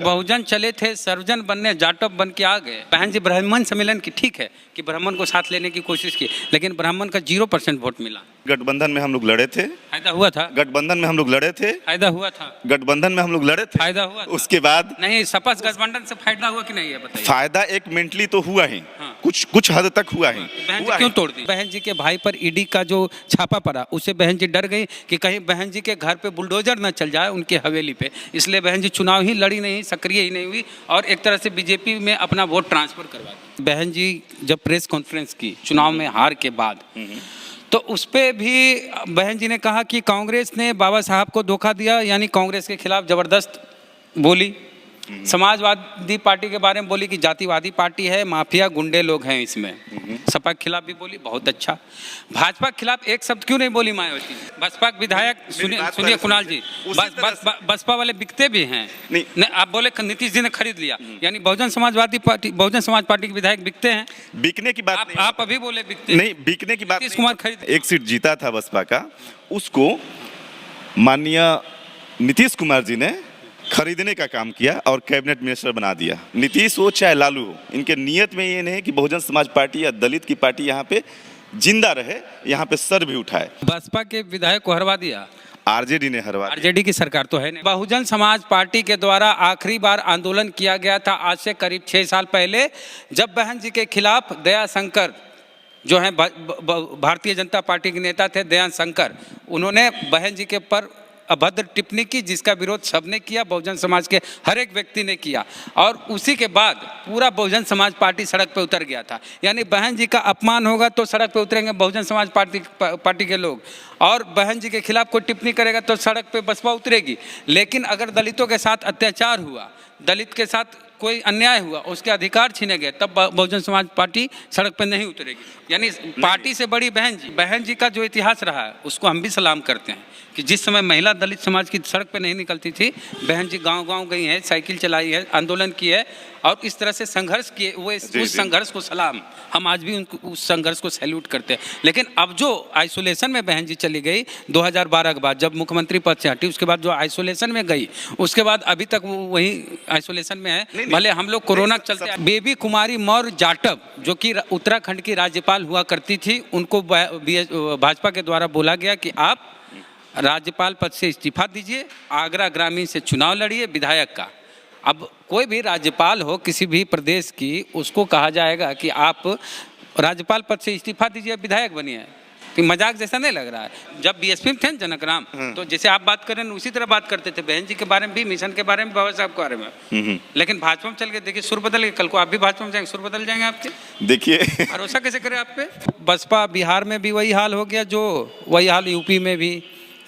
बहुजन चले थे सर्वजन बनने, जाटव बन के आ गए। बहन जी ब्राह्मण सम्मेलन की ठीक है कि ब्राह्मण को साथ लेने की कोशिश की, लेकिन ब्राह्मण का 0% वोट मिला। गठबंधन में हम लोग लड़े थे, फायदा हुआ था। गठबंधन में हम लोग लड़े थे, फायदा हुआ था। गठबंधन में हम लोग लड़े थे, फायदा हुआ था। उसके बाद नहीं, सपा गठबंधन से फायदा हुआ कि नहीं है बताइए। फायदा एक मेंटली तो हुआ ही, हाँ। कुछ हद तक हुआ ही। बहन जी क्यों तोड़ दी? बहन जी के भाई पर ईडी का जो छापा पड़ा, उससे बहन जी डर गई कि कहीं बहन जी के घर पे बुलडोजर न चल जाए उनकी हवेली पे, इसलिए बहन जी चुनाव ही लड़ी नहीं, सक्रिय ही नहीं हुई और एक तरह से बीजेपी में अपना वोट ट्रांसफर करवा दी। बहन जी जब प्रेस कॉन्फ्रेंस की चुनाव में हार के बाद, तो उस पर भी बहन जी ने कहा कि कांग्रेस ने बाबा साहब को धोखा दिया, यानी कांग्रेस के खिलाफ जबरदस्त बोली। समाजवादी पार्टी के बारे में बोली कि जातिवादी पार्टी है, माफिया गुंडे लोग हैं इसमें। सपा के खिलाफ भी बोली, बहुत अच्छा। भाजपा के खिलाफ एक शब्द क्यों नहीं बोली मायावती? बसपा के विधायक सुनिए कुणाल जी, बसपा वाले बिकते भी हैं। नहीं, आप बोले नीतीश जी ने खरीद लिया, यानी बहुजन समाज पार्टी के विधायक बिकते हैं। बिकने की बात आप अभी बोले बिकते नहीं, बिकने की बात। नीतीश कुमार खरीद, एक सीट जीता था बसपा का, उसको माननीय नीतीश कुमार जी ने खरीदने का काम किया और कैबिनेट मिनिस्टर बना दिया। नीतीश हो चाहे लालू हो, इनके नियत में ये नहीं है कि बहुजन समाज पार्टी या दलित की पार्टी यहाँ पे जिंदा रहे, यहाँ पे सर भी उठाए। बसपा के विधायक को हरवा दिया, आरजेडी ने हरवा दिया। आरजेडी की सरकार तो है नहीं। बहुजन समाज पार्टी के द्वारा आखिरी बार आंदोलन किया गया था आज से करीब 6 साल पहले, जब बहन जी के खिलाफ दया शंकर जो है भारतीय जनता पार्टी के नेता थे, दया शंकर, उन्होंने बहन जी के पर अभद्र टिप्पणी की, जिसका विरोध सबने किया, बहुजन समाज के हर एक व्यक्ति ने किया और उसी के बाद पूरा बहुजन समाज पार्टी सड़क पे उतर गया था। यानी बहन जी का अपमान होगा तो सड़क पे उतरेंगे बहुजन समाज पार्टी के लोग, और बहन जी के खिलाफ कोई टिप्पणी करेगा तो सड़क पे बसपा उतरेगी। लेकिन अगर दलितों के साथ अत्याचार हुआ, दलित के साथ कोई अन्याय हुआ, उसके अधिकार छीने गए, तब बहुजन समाज पार्टी सड़क पर नहीं उतरेगी। यानी पार्टी से बड़ी बहन जी का जो इतिहास रहा है उसको हम भी सलाम करते हैं कि जिस समय महिला दलित समाज की सड़क पे नहीं निकलती थी, बहन जी गांव-गांव गई हैं, साइकिल चलाई है, आंदोलन की है और इस तरह से संघर्ष किए, वो उस संघर्ष को सलाम, हम आज भी उस संघर्ष को सैल्यूट करते हैं। लेकिन अब जो आइसोलेशन में बहन जी चली गई 2012 के बाद, जब मुख्यमंत्री पद से हटी, उसके बाद जो आइसोलेशन में गई, उसके बाद अभी तक वो वही आइसोलेशन में है। भले हम लोग कोरोना चलते, बेबी कुमारी मौर्य जाटव जो कि उत्तराखंड की राज्यपाल हुआ करती थी, उनको भाजपा के द्वारा बोला गया कि आप राज्यपाल पद से इस्तीफा दीजिए, आगरा ग्रामीण से चुनाव लड़िए विधायक का। अब कोई भी राज्यपाल हो किसी भी प्रदेश की, उसको कहा जाएगा कि आप राज्यपाल पद से इस्तीफा दीजिए, विधायक बनिए। कि मजाक जैसा नहीं लग रहा है? जब बीएसपी में थे जनक राम, तो जैसे आप बात कर रहे हैं उसी तरह बात करते थे बहन जी के बारे में भी, मिशन के बारे में, बाबा साहब के बारे में। लेकिन भाजपा में चल के देखिए, सुर बदल गए, कल को आप भी भाजपा में जाएंगे, सुर बदल जाएंगे आपके। देखिए भरोसा कैसे करें आप पे? बसपा बिहार में भी वही हाल हो गया, जो वही हाल यूपी में भी।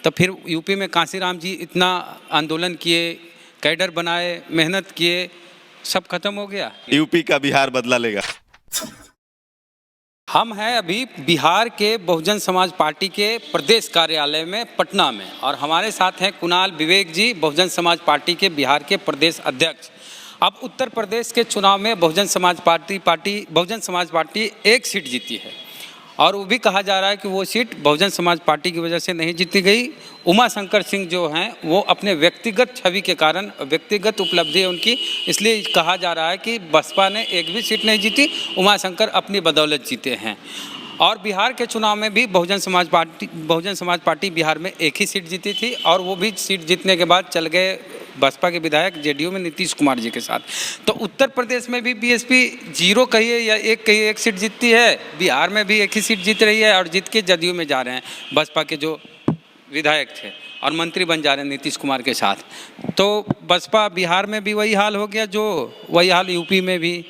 तो फिर यूपी में कांसीराम जी इतना आंदोलन किए, कैडर बनाए, मेहनत किए, सब खत्म हो गया। यूपी का बिहार बदला लेगा। हम हैं अभी बिहार के बहुजन समाज पार्टी के प्रदेश कार्यालय में पटना में, और हमारे साथ हैं कुणाल विवेक जी, बहुजन समाज पार्टी के बिहार के प्रदेश अध्यक्ष। अब उत्तर प्रदेश के चुनाव में बहुजन समाज पार्टी एक सीट जीती है, और वो भी कहा जा रहा है कि वो सीट बहुजन समाज पार्टी की वजह से नहीं जीती गई। उमा शंकर सिंह जो हैं वो अपने व्यक्तिगत छवि के कारण, व्यक्तिगत उपलब्धि है उनकी, इसलिए कहा जा रहा है कि बसपा ने एक भी सीट नहीं जीती, उमा शंकर अपनी बदौलत जीते हैं। और बिहार के चुनाव में भी बहुजन समाज पार्टी बिहार में एक ही सीट जीती थी, और वो भी सीट जीतने के बाद चल गए बसपा के विधायक जेडीयू में नीतीश कुमार जी के साथ। तो उत्तर प्रदेश में भी बीएसपी 0 कहिए या 1 कहिए, एक सीट जीतती है, बिहार में भी एक ही सीट जीत रही है, और जीत के जदयू में जा रहे हैं बसपा के जो विधायक थे, और मंत्री बन जा रहे हैं नीतीश कुमार के साथ। तो बसपा बिहार में भी वही हाल हो गया, जो वही हाल यूपी में भी।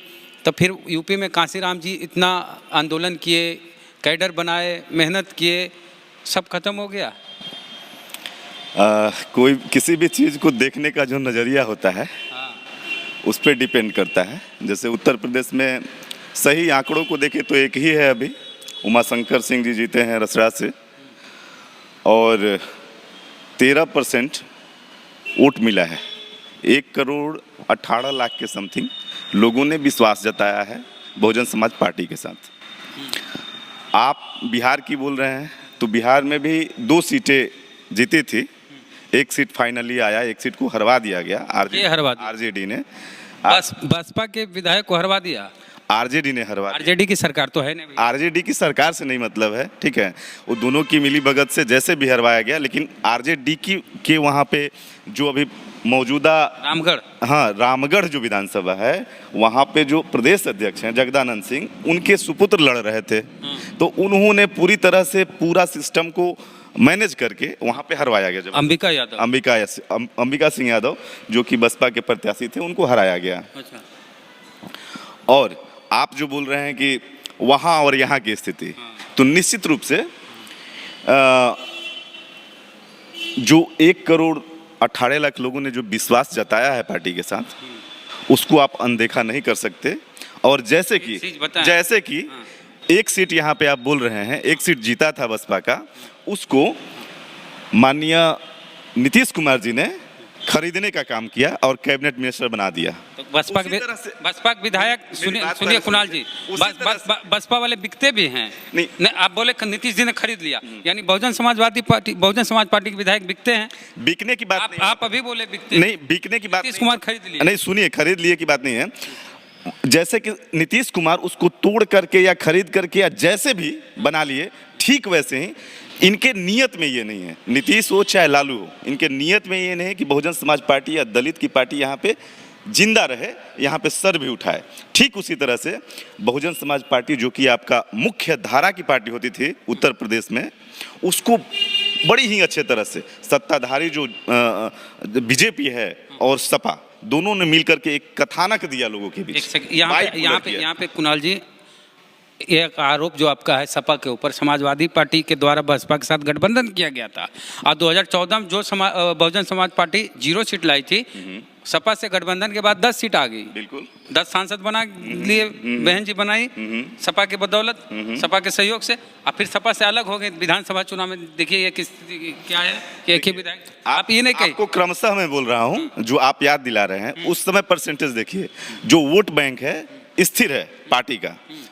तो फिर यूपी में कांसीराम जी इतना आंदोलन किए, कैडर बनाए, मेहनत किए, सब खत्म हो गया। कोई किसी भी चीज़ को देखने का जो नज़रिया होता है, उस पर डिपेंड करता है। जैसे उत्तर प्रदेश में सही आंकड़ों को देखें तो एक ही है अभी, उमा शंकर सिंह जी जीते हैं रसड़ा से, और 13% वोट मिला है। 1,18,00,000 के समथिंग लोगों ने विश्वास जताया है बहुजन समाज पार्टी के साथ। आप बिहार की बोल रहे हैं, तो बिहार में भी 2 सीटें जीती थी, एक सीट फाइनली आया, एक सीट को हरवा दिया गया ये हरवा दिया? आरजेडी ने। बसपा के विधायक को हरवा दिया, आरजेडी ने हरवा दिया। आरजेडी की सरकार तो है नहीं, आरजेडी की सरकार से नहीं मतलब है, ठीक है, वो दोनों की मिली भगत से जैसे भी हरवाया गया, लेकिन आरजेडी की के वहाँ पे जो अभी मौजूदा रामगढ़, हाँ रामगढ़ जो विधानसभा है, वहाँ पे जो प्रदेश अध्यक्ष हैं जगदानंद सिंह, उनके सुपुत्र लड़ रहे थे, तो उन्होंने पूरी तरह से पूरा सिस्टम को मैनेज करके वहाँ पे हरवाया गया। जब अंबिका यादव, अंबिका सिंह यादव जो कि बसपा के प्रत्याशी थे, उनको हराया गया। अच्छा। और आप जो बोल रहे हैं कि वहाँ और यहाँ की स्थिति, तो निश्चित रूप से जो 1,18,00,000 लोगों ने जो विश्वास जताया है पार्टी के साथ, उसको आप अनदेखा नहीं कर सकते। और जैसे कि एक सीट यहाँ पे आप बोल रहे हैं, एक सीट जीता था बसपा का, उसको माननीय नीतीश कुमार जी ने खरीदने का काम किया और कैबिनेट मिनिस्टर बना दिया। तो बसपा के विधायक, सुनिए कुणाल जी, बसपा वाले बिकते भी हैं। नहीं, आप बोले नीतीश जी ने खरीद लिया, यानी बहुजन समाज पार्टी के विधायक बिकते हैं? बिकने की बात नहीं, आप अभी बोले बिकते नहीं, बिकने की बात नीतीश कुमार खरीद लिया। नहीं, सुनिए, खरीद लिए की बात नहीं है। जैसे कि नीतीश कुमार उसको तोड़ करके या खरीद करके या जैसे भी बना लिए, ठीक वैसे ही इनके नियत में ये नहीं है, नीतीश हो चाहे लालू हो, इनके नियत में ये नहीं है कि बहुजन समाज पार्टी या दलित की पार्टी यहाँ पे जिंदा रहे, यहाँ पे सर भी उठाए। ठीक उसी तरह से बहुजन समाज पार्टी जो कि आपका मुख्य धारा की पार्टी होती थी उत्तर प्रदेश में, उसको बड़ी ही अच्छे तरह से सत्ताधारी जो बीजेपी है और सपा, दोनों ने मिलकर के एक कथानक दिया लोगों के बीच। यहाँ पे कुणाल जी, एक आरोप जो आपका है सपा के ऊपर, समाजवादी पार्टी के द्वारा बसपा के साथ गठबंधन किया गया था, और 2014 में जो बहुजन समाज पार्टी 0 सीट लाई थी, सपा से गठबंधन के बाद 10 सीट आ गई। बिल्कुल, 10 सांसद बना लिए, बहन जी बनाई सपा के बदौलत, सपा के सहयोग से, और फिर सपा से अलग हो गए विधानसभा चुनाव में। देखिए ये किस क्या है कि एक ही विधायक, आप ये नहीं कहिए। आपको क्रमशः मैं बोल रहा हूँ, जो आप याद दिला रहे हैं, उस समय परसेंटेज देखिए, जो वोट बैंक है स्थिर है पार्टी का।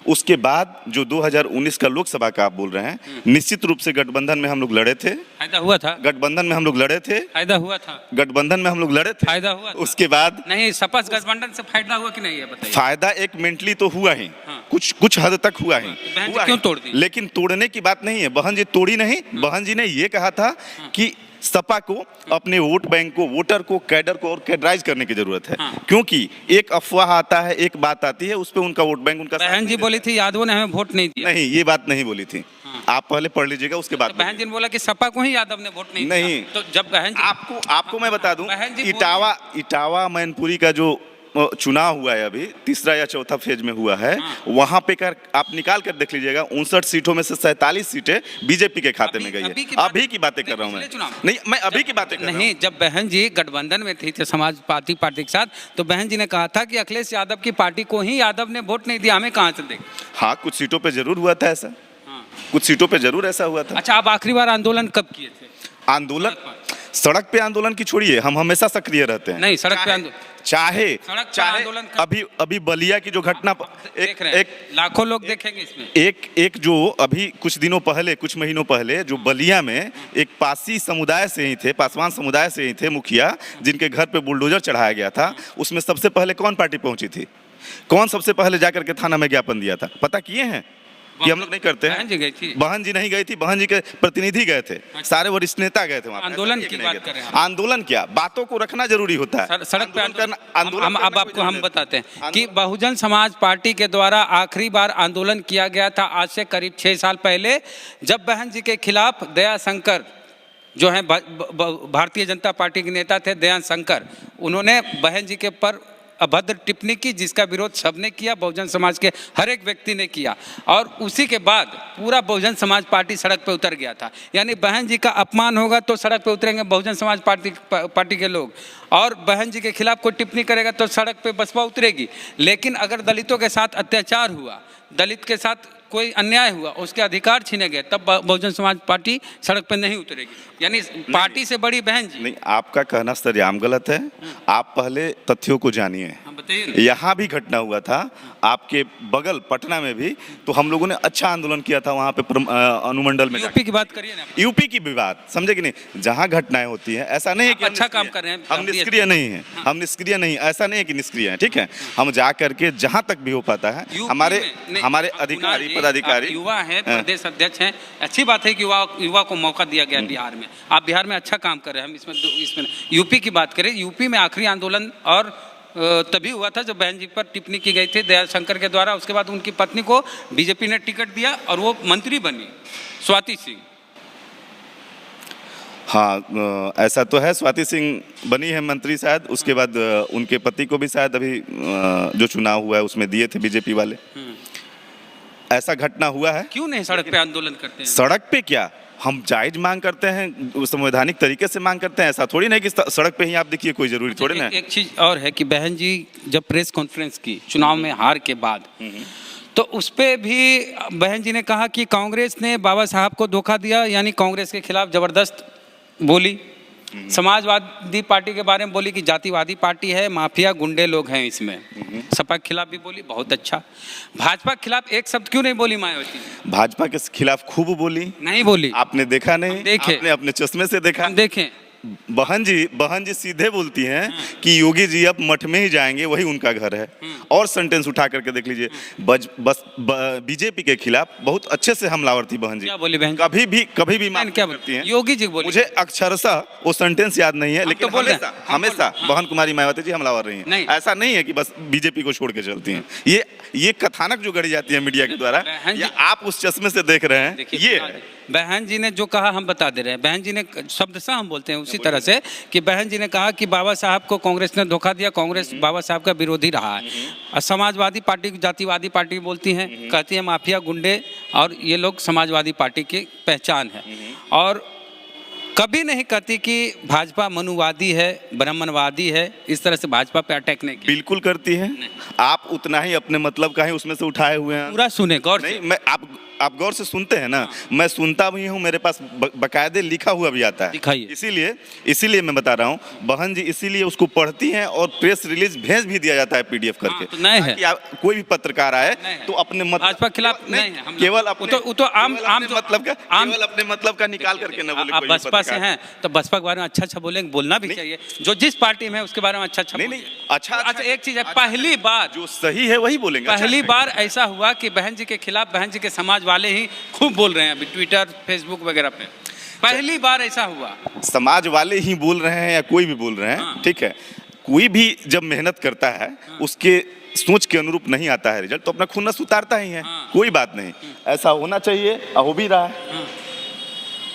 उसके बाद जो 2019 का लोकसभा का आप बोल रहे हैं, निश्चित रूप से गठबंधन में हम लोग लड़े थे, फायदा हुआ था। गठबंधन में हम लोग लड़े थे, फायदा हुआ था। गठबंधन में हम लोग लड़े थे, फायदा हुआ था। उसके बाद नहीं, सपा गठबंधन से फायदा हुआ कि नहीं, ये बताइए। फायदा एक मेंटली तो हुआ ही, कुछ हद तक हुआ ही, क्यों तोड़ दी? लेकिन तोड़ने की बात नहीं है, बहन जी तोड़ी नहीं। बहन जी ने ये कहा था कि सपा को अपने वोट बैंक को, वोटर को, कैडर को और कैडराइज करने की जरूरत है, क्योंकि एक अफवाह आता है, एक बात आती है, उस पे उनका वोट बैंक उनका। बहन जी बोली थी यादवों ने हमें वोट नहीं दिया। नहीं, ये बात नहीं बोली थी, आप पहले पढ़ लीजिएगा, उसके बाद। बहन जी ने बोला कि सपा को ही यादव ने वोट नहीं दिया। तो जब बहन जी, आपको मैं बता दूं, इटावा मैनपुरी का जो चुनाव हुआ है, अभी तीसरा या चौथा फेज में हुआ है, वहां पे आप निकाल कर देख लीजिएगा, 59 सीटों में से 47 सीटें बीजेपी के खाते में गई है। अभी की बातें कर रहा हूं मैं, नहीं, मैं अभी की बातें कर रहा हूं। नहीं, जब बहन जी गठबंधन में थी समाजवादी पार्टी के साथ, तो बहन जी ने कहा था कि अखिलेश यादव की पार्टी को ही यादव ने वोट नहीं दिया, हमें कहां से दें। हाँ, कुछ सीटों पे जरूर हुआ था ऐसा, कुछ सीटों पे जरूर ऐसा हुआ था। अच्छा, आप आखिरी बार आंदोलन कब किए थे? आंदोलन, सड़क पे आंदोलन की छोड़िए, हम हमेशा सक्रिय रहते हैं। नहीं, सड़क पे चाहे आंदोलन अभी बलिया की जो घटना, एक लाखों लोग देखेंगे इसमें। एक जो अभी कुछ दिनों पहले, कुछ महीनों पहले जो बलिया में एक पासी समुदाय से ही थे, पासवान समुदाय से ही थे मुखिया, जिनके घर पे बुलडोजर चढ़ाया गया था, उसमें सबसे पहले कौन पार्टी पहुंची थी? कौन सबसे पहले जाकर के थाना में ज्ञापन दिया था? पता किए हैं कि हम लोग नहीं करते हैं? बहन जी नहीं गई थी, बहन जी के प्रतिनिधि गए थे, सारे वरिष्ठ नेता गए थे वहाँ। आंदोलन की बात कर रहे हैं। आंदोलन क्या, बातों को रखना जरूरी होता है। सड़क पे आंदोलन, अब आपको हम बताते हैं कि बहुजन समाज पार्टी के द्वारा आखिरी बार आंदोलन किया गया था आज से करीब 6 साल पहले, जब बहन जी के खिलाफ दया शंकर जो है भारतीय जनता पार्टी के नेता थे, दया शंकर, उन्होंने बहन जी के पर अभद्र टिप्पणी की, जिसका विरोध सबने किया, बहुजन समाज के हर एक व्यक्ति ने किया, और उसी के बाद पूरा बहुजन समाज पार्टी सड़क पे उतर गया था। यानी बहन जी का अपमान होगा तो सड़क पे उतरेंगे बहुजन समाज पार्टी के लोग, और बहन जी के खिलाफ कोई टिप्पणी करेगा तो सड़क पे बसपा उतरेगी। लेकिन अगर दलितों के साथ अत्याचार हुआ, दलित के साथ कोई अन्याय हुआ, उसके अधिकार छीने गए, तब बहुजन समाज पार्टी सड़क पर नहीं उतरेगी। यानी पार्टी से बड़ी बहन जी। नहीं, आपका कहना सरेआम गलत है। आप पहले तथ्यों को जानिए। हाँ, बताइए ना। यहाँ भी घटना हुआ था, आपके बगल पटना में भी, तो हम लोगों ने अच्छा आंदोलन किया था वहाँ पे अनुमंडल में। यूपी की बात करिए ना। यूपी की भी बात समझे कि नहीं, जहाँ घटनाएं होती हैं ऐसा नहीं है कि अच्छा काम कर रहे हैं, हम निष्क्रिय नहीं हैं। हम निष्क्रिय नहीं, ऐसा नहीं है कि निष्क्रिय हैं, ठीक है। हम जा करके जहाँ तक भी हो पाता है, हमारे अधिकारी पदाधिकारी, युवा हैं, प्रदेश अध्यक्ष हैं, अच्छी बात है कि युवा को मौका दिया गया बिहार में। आप बिहार में अच्छा काम कर रहे हैं, हम इसमें यूपी की बात करें। यूपी में आखिरी आंदोलन और तभी हुआ था जब बहन जी पर टिप्पणी की गई थी दयाशंकर के द्वारा। उसके बाद उनकी पत्नी को बीजेपी ने टिकट दिया और वो मंत्री बनी, स्वाति सिंह। हाँ, ऐसा तो है, स्वाति सिंह बनी है मंत्री शायद। उसके बाद उनके पति को भी शायद अभी जो चुनाव हुआ है उसमें दिए थे बीजेपी वाले। ऐसा घटना हुआ है। क्यों नहीं सड़क पे आंदोलन करते हैं? सड़क पे क्या, हम जायज मांग करते हैं, संवैधानिक तरीके से मांग करते हैं। ऐसा थोड़ी नहीं कि सड़क पे ही आप देखिए, कोई जरूरी थोड़ी ना। एक चीज और है कि बहन जी जब प्रेस कॉन्फ्रेंस की चुनाव में हार के बाद, तो उस पे भी बहन जी ने कहा कि कांग्रेस ने बाबा साहब को धोखा दिया, यानी कांग्रेस के खिलाफ जबरदस्त बोली। समाजवादी पार्टी के बारे में बोली कि जातिवादी पार्टी है, माफिया गुंडे लोग हैं इसमें। सपा के खिलाफ भी बोली, बहुत अच्छा। भाजपा के खिलाफ एक शब्द क्यों नहीं बोली मायावती ने? भाजपा के खिलाफ खूब बोली, नहीं बोली। आपने देखा नहीं? देखे, आपने अपने चश्मे से देखा? हम देखें। बहन जी सीधे बोलती हैं कि योगी जी अब मठ में ही जाएंगे, वही उनका घर है। और सेंटेंस उठा करके देख लीजिए, बस बीजेपी के खिलाफ बहुत अच्छे से हमलावर थी बहन जी। क्या बोली बहन? कभी भी क्या बोलती हैं? योगी जी बोली। मुझे अक्षरशः वो सेंटेंस याद नहीं है, लेकिन तो हमेशा बहन कुमारी मायावती जी हमलावर रही हैं। ऐसा नहीं है कि बस बीजेपी को छोड़ के चलती हैं। ये कथानक जो गढ़ी जाती है मीडिया के द्वारा, आप उस चश्मे से देख रहे हैं। ये बहन जी ने जो कहा हम बता दे रहे हैं। बहन जी ने शब्दशः हम बोलते हैं उसी तरह से कि बहन जी ने कहा कि बाबा साहब को कांग्रेस ने धोखा दिया, कांग्रेस बाबा साहब का विरोधी रहा है। और समाजवादी पार्टी जातिवादी पार्टी बोलती हैं, कहती है माफिया गुंडे और ये लोग समाजवादी पार्टी की पहचान है। और कभी नहीं कहती कि भाजपा मनुवादी है, ब्राह्मणवादी है। इस तरह से भाजपा पे अटैक नहीं किया। बिल्कुल करती है। आप उतना ही अपने मतलब का ही उसमें से उठाए हुए हैं। पूरा सुने गौर से। मैं आप गौर से सुनते हैं ना। मैं सुनता भी हूँ, मेरे पास बकायदे लिखा हुआ भी आता है। दिखाइए। इसीलिए मैं बता रहा हूँ, बहन जी इसीलिए उसको पढ़ती हैं और प्रेस रिलीज भेज भी दिया जाता है PDF करके। तो नहीं है कि कोई भी पत्रकार आए तो अपने भाजपा के खिलाफ नहीं है, केवल अपने आम मतलब का, केवल अपने मतलब का निकाल करके ना बोले। आप बसपा से हैं तो बसपा के बारे में अच्छा बोलेंगे, बोलना भी चाहिए। जो जिस पार्टी में है उसके बारे में अच्छा नहीं अच्छा। एक चीज है, पहली बार जो सही है वही बोलेंगे। पहली बार ऐसा हुआ कि बहन जी के खिलाफ बहन जी के समाज वाले ही खूब बोल रहे हैं अभी ट्विटर फेसबुक वगैरह पे। पहली बार ऐसा हुआ। समाज वाले ही बोल रहे हैं या कोई भी बोल रहे हैं, ठीक है। कोई भी जब मेहनत करता है उसके सोच के अनुरूप नहीं आता है रिजल्ट, तो अपना खुन्नस उतारता ही है। कोई बात नहीं, ऐसा होना चाहिए, हो भी रहा है,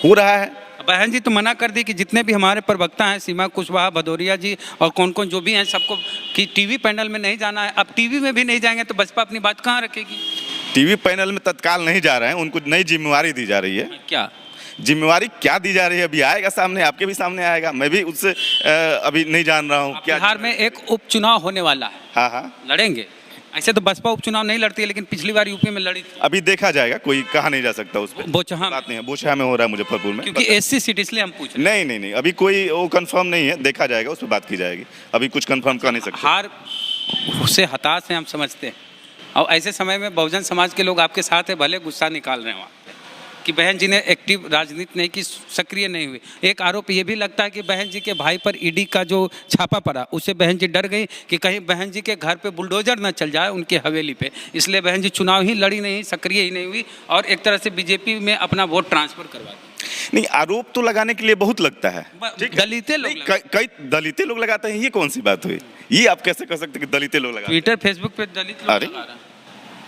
हो रहा है। बहन जी तो मना कर दी कि जितने भी हमारे प्रवक्ता हैं, सीमा कुशवाहा, भदौरिया जी और कौन कौन जो भी हैं, सबको कि टीवी पैनल में नहीं जाना है। अब टीवी में भी नहीं जाएंगे तो बसपा अपनी बात कहाँ रखेगी? टीवी पैनल में तत्काल नहीं जा रहे हैं, उनको नई जिम्मेवारी दी जा रही है। क्या जिम्मेवारी क्या दी जा रही है अभी आएगा सामने, आपके भी सामने आएगा। मैं भी उससे अभी नहीं जान रहा हूँ। क्या बिहार में एक उपचुनाव होने वाला है? हाँ, लड़ेंगे। ऐसे तो बसपा उपचुनाव नहीं लड़ती है, लेकिन पिछली बार यूपी में लड़ी थी। अभी देखा जाएगा, कोई कहा नहीं जा सकता उस पर। बोचहा बात नहीं है, बोचहा में हो रहा है मुजफ्फरपुर में, क्योंकि SC सीट, इसलिए हम पूछ रहे हैं। नहीं, अभी कोई वो कंफर्म नहीं है, देखा जाएगा, उस पर बात की जाएगी। अभी कुछ कंफर्म कर नहीं सकते। हार से हताश हैं हम समझते हैं, और ऐसे समय में बहुजन समाज के लोग आपके साथ है, भले गुस्सा निकाल रहे हो कि बहन जी ने एक्टिव राजनीति नहीं की, सक्रिय नहीं हुई। एक आरोप ये भी लगता है कि बहन जी के भाई पर ED का जो छापा पड़ा, उससे बहन जी डर गई कि कहीं बहन जी के घर पे बुलडोजर न चल जाए उनके हवेली पे, इसलिए बहन जी चुनाव ही लड़ी नहीं, सक्रिय ही नहीं हुई और एक तरह से बीजेपी में अपना वोट ट्रांसफर करवा दी। नहीं, आरोप तो लगाने के लिए बहुत लगता है। दलिते लोग, कई दलिते लोग लगाते हैं, ये कौन सी बात हुई? ये आप कैसे कह सकते हैं कि दलिते लोग लगाते हैं? ट्विटर फेसबुक पे दलित लोग लगा रहा है।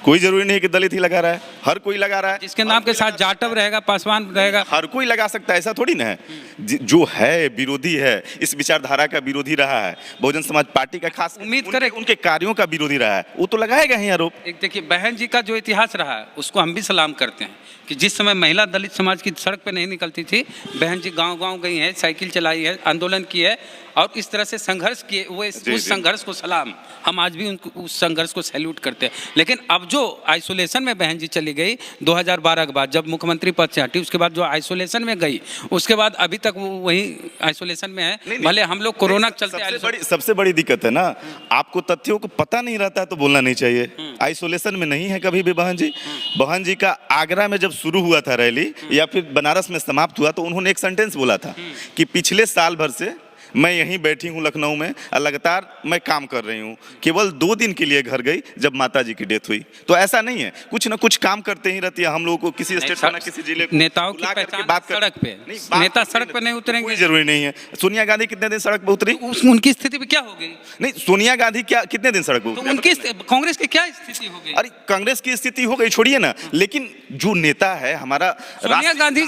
कोई जरूरी नहीं कि दलित ही लगा रहा है, हर कोई लगा रहा है। जिसके नाम के साथ जाटव रहेगा, पासवान रहेगा, हर कोई लगा सकता है, ऐसा थोड़ी ना है। जो है विरोधी है, इस विचारधारा का विरोधी रहा है, बहुजन समाज पार्टी का, खास उम्मीद करें उनके कार्यों का विरोधी रहा है, वो तो लगाएगा ही आरोप। एक देखिए, बहन जी का जो इतिहास रहा है उसको हम भी सलाम करते हैं कि जिस समय महिला दलित समाज की सड़क पे नहीं निकलती थी, बहन जी गांव-गांव गई हैं, साइकिल चलाई है, आंदोलन की है और इस तरह से संघर्ष किए वो उस संघर्ष को सलाम, हम आज भी उनको उस संघर्ष को सैल्यूट करते हैं। लेकिन अब जो आइसोलेशन में बहन जी चली गई 2012 के बाद, जब मुख्यमंत्री पद से हटी, उसके बाद जो आइसोलेशन में गई, उसके बाद अभी तक वो वही आइसोलेशन में है। भले हम लोग कोरोना के चलते, सबसे बड़ी दिक्कत है ना, आपको तथ्यों को पता नहीं रहता है तो बोलना नहीं चाहिए। आइसोलेशन में नहीं है कभी भी बहन जी। बहन जी का आगरा में जब शुरू हुआ था रैली या फिर बनारस में समाप्त हुआ, तो उन्होंने एक सेंटेंस बोला था कि पिछले साल भर से मैं यहीं बैठी हूँ लखनऊ में, लगातार मैं काम कर रही हूँ, केवल 2 दिन के लिए घर गई जब माता जी की डेथ हुई। तो ऐसा नहीं है, कुछ ना कुछ काम करते ही रहती है। हम लोगों को किसी स्टेट में किसी जिले नेताओं की पहचान बात सड़क पे, नेता सड़क पे नहीं उतरेंगे, कोई जरूरी नहीं है। सोनिया गांधी कितने दिन सड़क पे उतरी? उनकी स्थिति भी क्या हो गई? नहीं, सोनिया गांधी क्या कितने दिन सड़क पे उतरी? उनकी कांग्रेस की क्या स्थिति हो गई? अरे कांग्रेस की स्थिति हो गई छोड़िए ना, लेकिन जो नेता है हमारा सोनिया गांधी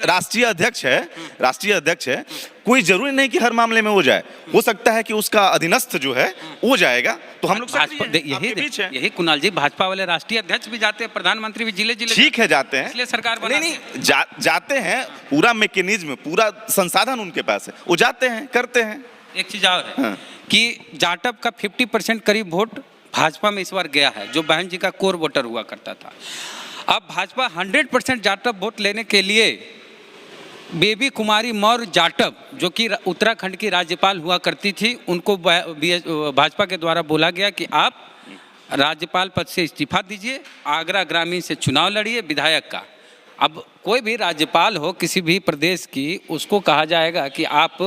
राष्ट्रीय अध्यक्ष है, कोई जरूरी नहीं कि हर मामले में वो जाए। हो सकता है कि उसका अधीनस्थ जो है वो जाएगा, तो हम लोग यही कुणाल जी, भाजपा वाले राष्ट्रीय अध्यक्ष भी जाते हैं, प्रधानमंत्री भी जिले ठीक है जाते हैं, इसलिए सरकार नहीं जाते हैं, पूरा मैकेनिज्म, पूरा संसाधन उनके पास है, वो जाते हैं, करते हैं। एक चीज और है कि जाटव का 50% करीब वोट भाजपा में इस बार गया है, जो बहन जी का कोर वोटर हुआ करता था। अब भाजपा 100% जाटव वोट लेने के लिए बेबी कुमारी मौर्य जाटव, जो कि उत्तराखंड की राज्यपाल हुआ करती थी, उनको भाजपा के द्वारा बोला गया कि आप राज्यपाल पद से इस्तीफा दीजिए, आगरा ग्रामीण से चुनाव लड़िए विधायक का। अब कोई भी राज्यपाल हो किसी भी प्रदेश की, उसको कहा जाएगा कि आप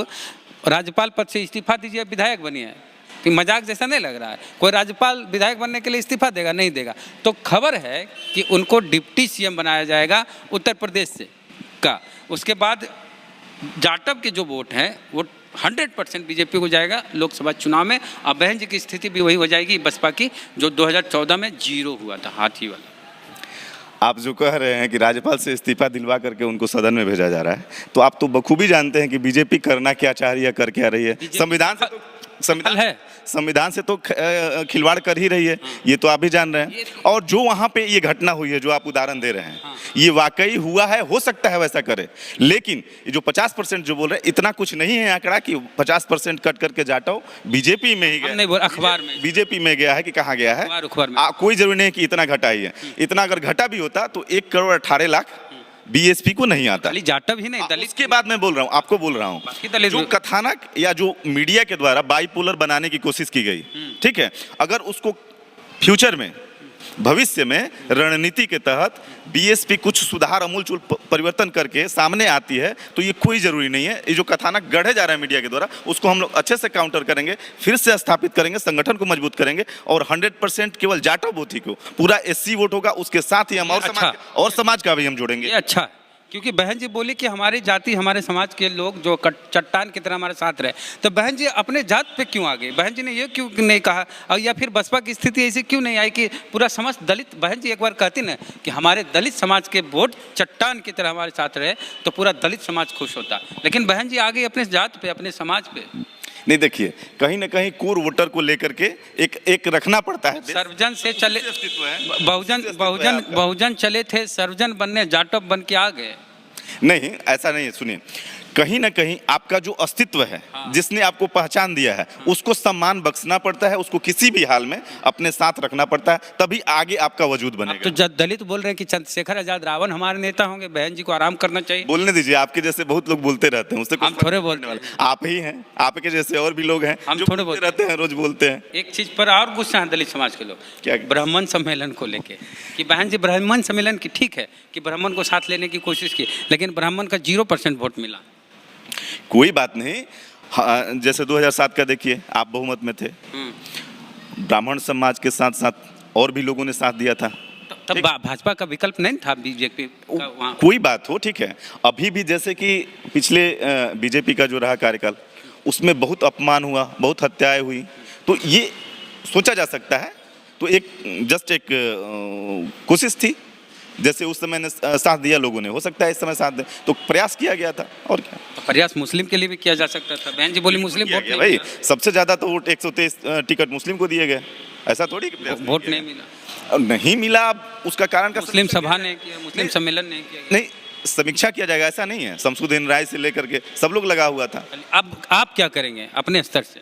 राज्यपाल पद से इस्तीफा दीजिए, विधायक बनिए। कि मजाक जैसा नहीं लग रहा है? कोई राज्यपाल विधायक बनने के लिए इस्तीफा देगा? नहीं देगा। तो खबर है कि उनको डिप्टी सीएम बनाया जाएगा उत्तर प्रदेश से का। उसके बाद जाटव के जो वोट हैं वो 100% बीजेपी को जाएगा लोकसभा चुनाव में। अब बहन जी की स्थिति भी वही हो जाएगी बसपा की, जो 2014 में 0 हुआ था, हाथी वाला। आप जो कह रहे हैं कि राज्यपाल से इस्तीफा दिलवा करके उनको सदन में भेजा जा रहा है, तो आप तो बखूबी जानते हैं कि बीजेपी करना क्या चाह रही है, कर क्या रही है। संविधान से तो खिलवाड़ कर ही रही है, ये तो आप भी जान रहे हैं। और जो वहाँ पे ये घटना हुई है, जो आप उदाहरण दे रहे हैं, ये वाकई हुआ है, हो सकता है वैसा करे। लेकिन ये जो 50% जो बोल रहे हैं, इतना कुछ नहीं है आंकड़ा कि 50% कट करके जाटव बीजेपी में ही गया। नहीं बोल, अखबार में बीजेपी में गया है कि कहाँ गया है, कोई जरूरी नहीं कि इतना घटा ही है। इतना अगर घटा भी होता तो 1 करोड़ 18 लाख बीएसपी को नहीं आता। जाटव ही नहीं, दलित के बाद मैं बोल रहा हूँ, आपको बोल रहा हूँ, जो कथानक या जो मीडिया के द्वारा बाइपोलर बनाने की कोशिश की गई, ठीक है, अगर उसको फ्यूचर में, भविष्य में रणनीति के तहत बीएसपी कुछ सुधार, अमूलचूल परिवर्तन करके सामने आती है, तो ये कोई जरूरी नहीं है। ये जो कथानक गढ़े जा रहा है मीडिया के द्वारा, उसको हम लोग अच्छे से काउंटर करेंगे, फिर से स्थापित करेंगे, संगठन को मजबूत करेंगे, और 100% केवल जाटव वोट ही को, पूरा एससी वोट होगा, उसके साथ ही हम और समाज का भी हम जोड़ेंगे। अच्छा, क्योंकि बहन जी बोली कि हमारी जाति, हमारे समाज के लोग जो चट्टान की तरह हमारे साथ रहे, तो बहन जी अपने जात पे क्यों आ गई? बहन जी ने ये क्यों नहीं कहा? और या फिर बसपा की स्थिति ऐसी क्यों नहीं आई कि पूरा समस्त दलित, बहन जी एक बार कहती ना कि हमारे दलित समाज के वोट चट्टान की तरह हमारे साथ रहे, तो पूरा दलित समाज खुश होता। लेकिन बहन जी आ गई अपने जात पे, अपने समाज पे। नहीं, देखिए, कहीं ना कहीं कोर वोटर को लेकर के एक रखना पड़ता है। सर्वजन से चले, बहुजन चले थे, सर्वजन बनने जाटव बन के आ गए। नहीं, ऐसा नहीं है। सुनिए, कहीं ना कहीं आपका जो अस्तित्व है, जिसने आपको पहचान दिया है, उसको सम्मान बख्शना पड़ता है, उसको किसी भी हाल में अपने साथ रखना पड़ता है, तभी आगे आपका वजूद बनेगा। तो दलित बोल रहे हैं कि चंद्रशेखर आजाद रावण हमारे नेता होंगे, बहन जी को आराम करना चाहिए। बोलने दीजिए, आपके जैसे बहुत लोग बोलते रहते हैं, उससे हम थोड़े बोलने वाले, आप ही हैं, आपके जैसे और भी लोग हैं, हम थोड़े बोलते रहते हैं, रोज बोलते हैं। एक चीज पर और गुस्सा है दलित समाज के लोग, क्या? ब्राह्मण सम्मेलन को लेके, कि बहन जी ब्राह्मण सम्मेलन की, ठीक है कि ब्राह्मण को साथ लेने की कोशिश की, लेकिन ब्राह्मण का 0% वोट मिला। कोई बात नहीं। हाँ, जैसे 2007 का देखिए, आप बहुमत में थे, ब्राह्मण समाज के साथ साथ और भी लोगों ने साथ दिया था, तब भाजपा का विकल्प नहीं था बीजेपी का। कोई बात हो, ठीक है। अभी भी जैसे कि पिछले बीजेपी का जो रहा कार्यकाल, उसमें बहुत अपमान हुआ, बहुत हत्याएं हुई, तो ये सोचा जा सकता है। तो एक जस्ट एक कोशिश थी, जैसे उस समय ने साथ दिया लोगों ने, हो सकता है इस समय साथ दे, तो प्रयास किया गया था। और क्या, तो प्रयास मुस्लिम के लिए भी किया जा सकता था। बहन जी बोली मुस्लिम वोट नहीं भाई, सबसे ज्यादा तो वोट 123 टिकट मुस्लिम को दिए गए, ऐसा थोड़ी वोट नहीं मिला। नहीं मिला, उसका कारण का मुस्लिम सभा ने किया, मुस्लिम सम्मेलन ने किया। नहीं, समीक्षा किया जाएगा, ऐसा नहीं है। शमसुद्दीन राय से लेकर के सब लोग लगा हुआ था। अब आप क्या करेंगे अपने स्तर से?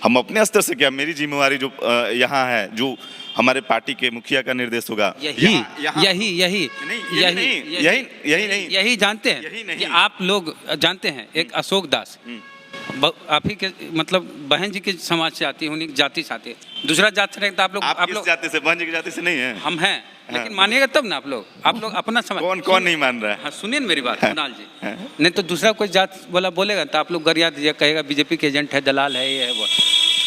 हम अपने स्तर से क्या, मेरी जिम्मेवारी जो यहाँ है, जो हमारे पार्टी के मुखिया का निर्देश होगा, यही जानते हैं यही नहीं। कि आप लोग जानते हैं एक अशोक दास आप ही के मतलब बहन जी के समाज से आती है, उन्हीं जाति से आती है। दूसरा जात से नहीं, तो आप लोग जाति से, बहन जी की जाति से नहीं है। हम हैं, लेकिन मानिएगा तब ना आप लोग अपना समाज। कौन नहीं मान रहा है? हाँ, सुनिए मेरी बात कुणाल जी। नहीं तो दूसरा कोई जात वाला बोलेगा तो आप लोग गरिया दीजिए, कहेगा बीजेपी के एजेंट है, दलाल है, ये है वो।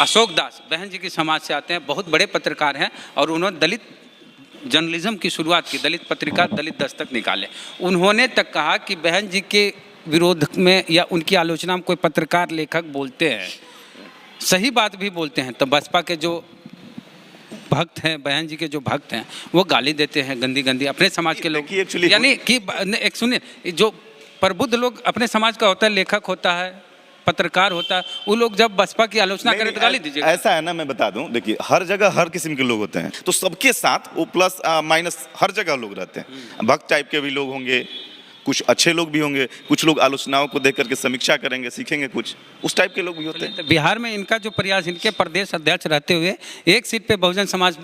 अशोक दास बहन जी की समाज से आते हैं, बहुत बड़े पत्रकार हैं और उन्होंने दलित जर्नलिज्म की शुरुआत की, दलित पत्रिका दलित दस्तक निकाले। उन्होंने तक कहा कि बहन जी के विरोध में या उनकी आलोचना में कोई पत्रकार लेखक बोलते हैं, सही बात भी बोलते हैं, तो बसपा के जो भक्त हैं, बहन जी के जो भक्त हैं, वो गाली देते हैं गंदी गंदी अपने समाज के लोग। यानी कि एक सुनिए, जो प्रबुद्ध लोग अपने समाज का होता है, लेखक होता है, पत्रकार होता है, वो लोग जब बसपा की आलोचना करें तो गाली दीजिए। ऐसा है ना, मैं बता दूं, देखिए हर जगह हर किस्म के लोग होते हैं, तो सबके साथ वो प्लस माइनस हर जगह लोग रहते हैं। भक्त टाइप के भी लोग होंगे, कुछ अच्छे लोग भी होंगे, कुछ लोग आलोचनाओं को देख करके समीक्षा करेंगे, सीखेंगे कुछ, उस टाइप के लोग भी होते हैं। तो बिहार में इनका जो प्रयास, इनके प्रदेश अध्यक्ष रहते हुए एक सीट पे बहुजन समाज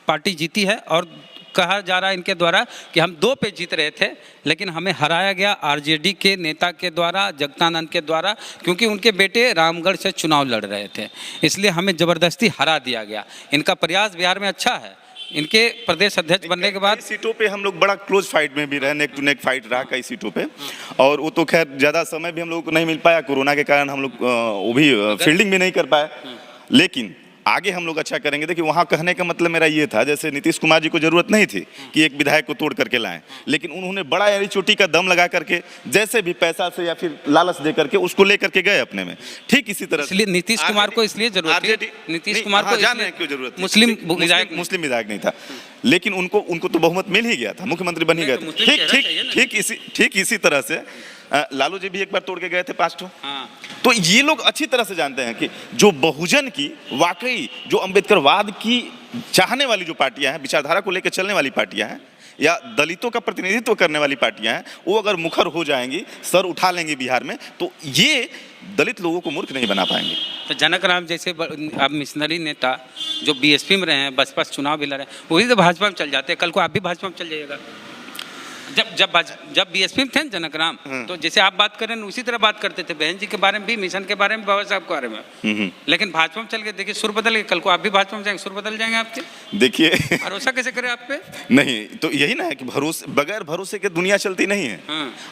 पार्टी जीती है और कहा जा रहा है इनके द्वारा कि हम 2 पे जीत रहे थे, लेकिन हमें हराया गया आरजेडी के नेता के द्वारा, जगतानंद के द्वारा, क्योंकि उनके बेटे रामगढ़ से चुनाव लड़ रहे थे, इसलिए हमें ज़बरदस्ती हरा दिया गया। इनका प्रयास बिहार में अच्छा है। इनके प्रदेश अध्यक्ष बनने के बाद सीटों पे हम लोग बड़ा क्लोज फाइट में भी रहे, नेक टू नेक फाइट रहा कई सीटों पे, और वो तो खैर ज़्यादा समय भी हम लोग को नहीं मिल पाया, कोरोना के कारण हम लोग वो भी फील्डिंग भी नहीं कर पाए, लेकिन आगे हम लोग अच्छा करेंगे। देखिए वहाँ कहने का मतलब मेरा ये था, जैसे नीतीश कुमार जी को जरूरत नहीं थी कि एक विधायक को तोड़ करके लाएं, लेकिन उन्होंने बड़ा यानी चोटी का दम लगा करके, जैसे भी पैसा से या फिर लालच दे करके उसको लेकर के गए अपने में। ठीक इसी तरह इसलिए नीतीश कुमार को इसलिए जरूरत थी, नीतीश कुमार को जान रहे हैं क्यों जरूरत, मुस्लिम विधायक नहीं था, लेकिन उनको तो बहुमत मिल ही गया था, मुख्यमंत्री बन ही गए थे। ठीक इसी तरह से लालू जी भी एक बार तोड़ के गए थे 5 ठो। तो ये लोग अच्छी तरह से जानते हैं कि जो बहुजन की वाकई, जो अंबेडकरवाद की चाहने वाली जो पार्टियां हैं, विचारधारा को लेकर चलने वाली पार्टियां हैं, या दलितों का प्रतिनिधित्व करने वाली पार्टियां हैं, वो अगर मुखर हो जाएंगी, सर उठा लेंगी बिहार में, तो ये दलित लोगों को मूर्ख नहीं बना पाएंगे। तो जनक राम जैसे अब मिशनरी नेता जो बीएसपी में रहे हैं, बसपा चुनाव भी लड़ रहे हैं, वही तो भाजपा में चल जाते हैं। कल को आप भी भाजपा में चल जाइएगा। जब बीएसपी में थे जनक राम, तो जैसे आप बात कर रहे हैं उसी तरह बात करते थे, बहन जी के बारे में भी, मिशन के बारे में, बाबा साहब के बारे में, लेकिन भाजपा में चल गए। देखिए सुर बदल गए, कल को आप भी भाजपा में जाएंगे, सुर बदल जाएंगे आपके। देखिए भरोसा कैसे करें आप पे? नहीं, तो यही ना है कि बगैर भरोसे के दुनिया चलती नहीं है।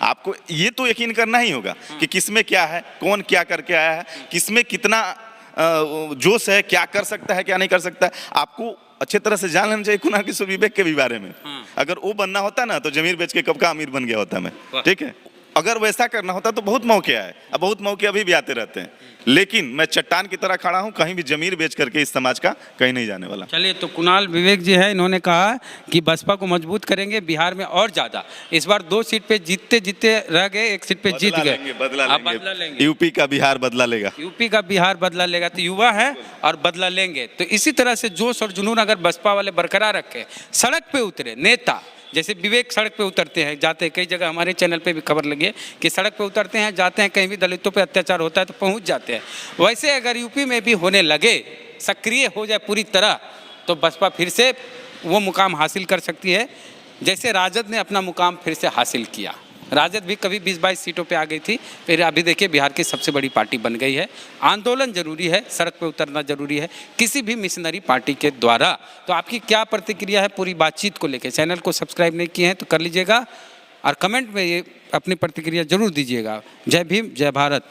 आपको ये तो यकीन करना ही होगा कि किसमें क्या है, कौन क्या करके आया है, किसमें कितना जोश है, क्या कर सकता है, क्या नहीं कर सकता है। आपको अच्छे तरह से जान लेना चाहिए कुणाल किशोर विवेक के भी बारे में। अगर वो बनना होता ना तो जमीन बेच के कब का अमीर बन गया होता मैं, ठीक है। अगर वैसा करना होता तो बहुत मौके आए, अब बहुत मौके अभी भी आते रहते हैं, लेकिन मैं चट्टान की तरह खड़ा हूं, कहीं भी जमीन बेच करके इस समाज का कहीं नहीं जाने वाला। चलिए, तो कुणाल विवेक जी है, इन्होंने कहा कि बसपा को मजबूत करेंगे बिहार में और ज्यादा। इस बार 2 सीट पे जीतते रह गए, 1 सीट पे जीत गए, बदला लेंगे। यूपी का बिहार बदला लेगा, यूपी का बिहार बदला लेगा। तो युवा है और बदला लेंगे। तो इसी तरह से जोश और जुनून अगर बसपा वाले बरकरार रखे, सड़क पे उतरे नेता, जैसे विवेक सड़क पे उतरते हैं, जाते हैं, कई जगह हमारे चैनल पे भी खबर लगी है कि सड़क पे उतरते हैं, जाते हैं, कहीं भी दलितों पे अत्याचार होता है तो पहुंच जाते हैं। वैसे अगर यूपी में भी होने लगे, सक्रिय हो जाए पूरी तरह, तो बसपा फिर से वो मुकाम हासिल कर सकती है जैसे राजद ने अपना मुकाम फिर से हासिल किया। राजद भी कभी 20-22 सीटों पे आ गई थी, फिर अभी देखिए बिहार की सबसे बड़ी पार्टी बन गई है। आंदोलन जरूरी है, सड़क पे उतरना जरूरी है किसी भी मिशनरी पार्टी के द्वारा। तो आपकी क्या प्रतिक्रिया है पूरी बातचीत को लेकर? चैनल को सब्सक्राइब नहीं किए हैं तो कर लीजिएगा और कमेंट में ये अपनी प्रतिक्रिया जरूर दीजिएगा। जय भीम, जय भारत।